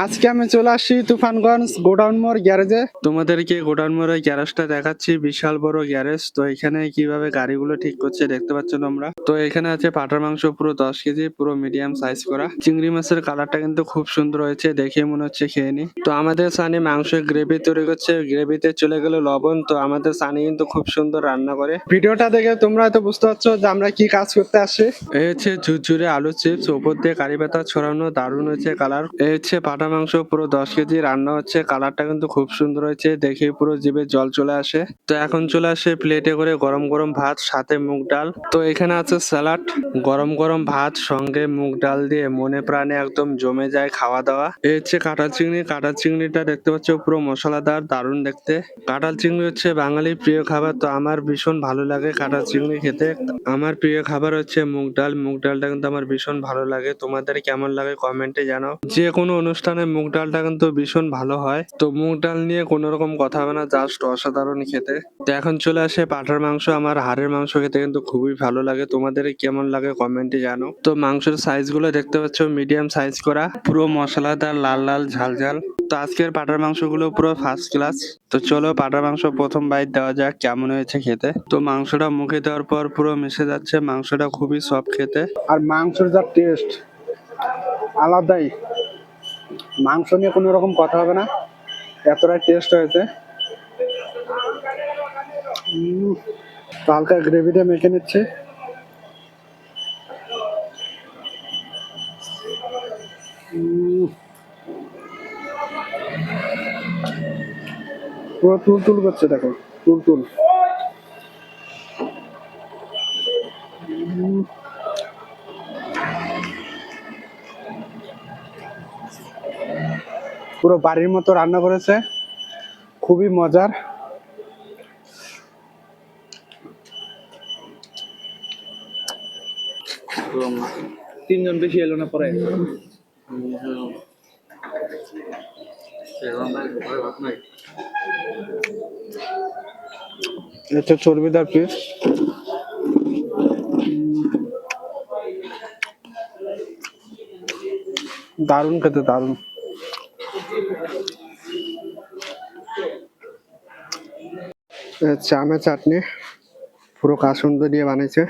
আজকে আমি চলে আসছি তুফানগঞ্জ গোডাউন মোড় গ্যারেজে। তোমাদেরকে গোডাউন মোড়ের গ্যারেজটা দেখাচ্ছি, বিশাল বড় গ্যারেজ। তো এখানে কিভাবে গাড়িগুলো ঠিক করছে দেখতে পাচ্ছ তোমরা। তো এখানে আছে পাঠার মাংস পুরো 10 কেজি, পুরো মিডিয়াম সাইজ করা। চিংড়ি মাছের কালারটা কিন্তু খুব সুন্দর হয়েছে, দেখে মনে হচ্ছে খেয়ে নি। তো আমাদের সানি মাংস গ্রেভি তৈরি করছে, গ্রেভিতে চলে গেল লবণ। তো আমাদের সানি কিন্তু খুব সুন্দর রান্না করে। ভিডিওটা দেখে তোমরা হয়তো বুঝতে পারছো যে আমরা কি কাজ করতে আসছি। এই হচ্ছে ঝুরঝুরে আলু চিপস, উপর দিয়ে কারি পাতা ছড়ানো, দারুণ হয়েছে কালার। এই হচ্ছে পাঠা মাংস পুরো 10 কেজি রান্না হচ্ছে, কালারটা কিন্তু খুব সুন্দর হয়েছে, দেখে পুরো জিভে জল চলে আসে। তো এখন চলে আসে প্লেটে করে গরম গরম ভাত, সাথে মুগ ডাল। তো এখানে আছে স্যালাড, গরম গরম ভাত সঙ্গে মুগ ডাল দিয়ে মনে প্রাণে একদম জমে যায় খাওয়া দাওয়া। এই হচ্ছে কাঁঠাল চিংড়ি, কাঁঠাল চিংড়িটা দেখতে পাচ্ছ পুরো মশলাদার, দারুণ দেখতে। কাঁঠাল চিংড়ি হচ্ছে বাঙালির প্রিয় খাবার, তো আমার ভীষণ ভালো লাগে কাঁঠাল চিংড়ি খেতে। আমার প্রিয় খাবার হচ্ছে মুগ ডাল, মুগ ডালটা কিন্তু আমার ভীষণ ভালো লাগে। তোমাদের কেমন লাগে কমেন্টে জানাও। যে কোনো অনুষ্ঠানে মুগ ডালটা কিন্তু ভীষণ ভালো হয়। তো মুগ ডাল নিয়ে কোনো রকম কথা হবে না, জাস্ট অসাধারণ খেতে। তো এখন চলে আসে পাঁঠার মাংস। আমার হাড়ের মাংস খেতে কিন্তু খুবই ভালো লাগে, তোমাদের কেমন লাগে কমেন্টে জানো। তো মাংসের সাইজ গুলো দেখতে পাচ্ছ মিডিয়াম সাইজ করা, পুরো মশলাদার, লাল লাল ঝাল ঝাল। তো আজকের পাঁঠার মাংস গুলো পুরো ফার্স্ট ক্লাস। তো চলো পাঁঠার মাংস প্রথম বাইট দেওয়া যাক কেমন হয়েছে খেতে। তো মাংসটা মুখে দেওয়ার পর পুরো মিশে যাচ্ছে, মাংসটা খুবই সফট খেতে। আর মাংসের যা টেস্ট আলাদাই, মাংস নিয়ে কোনো রকম কথা হবে না, এতটাই টেস্ট হয়েছে। তো হালকা গ্রেভিটা মেখে নিচ্ছে। পুরো তুল তুল করছে, দেখো তুল তুল। পুরো বাড়ির মতো রান্না করেছে, খুবই মজার। তিনজন বেশি এলো না পরে এটা চর্বিদার পিস, দারুণ খেতে, দারুণ। চামে চাটনি পুরো কাসুন্দ দিয়ে বানিয়েছে।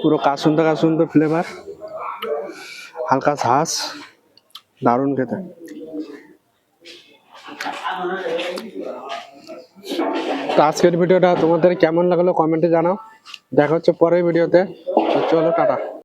পুরো কাসুন্দ কাসুন্দ ফ্লেভার, হালকা ঝাঁস, দারুণ খেতে। তো আজকের ভিডিওটা তোমাদের কেমন লাগলো কমেন্টে জানাও। দেখা হচ্ছে পরের ভিডিওতে। চলো টাটা।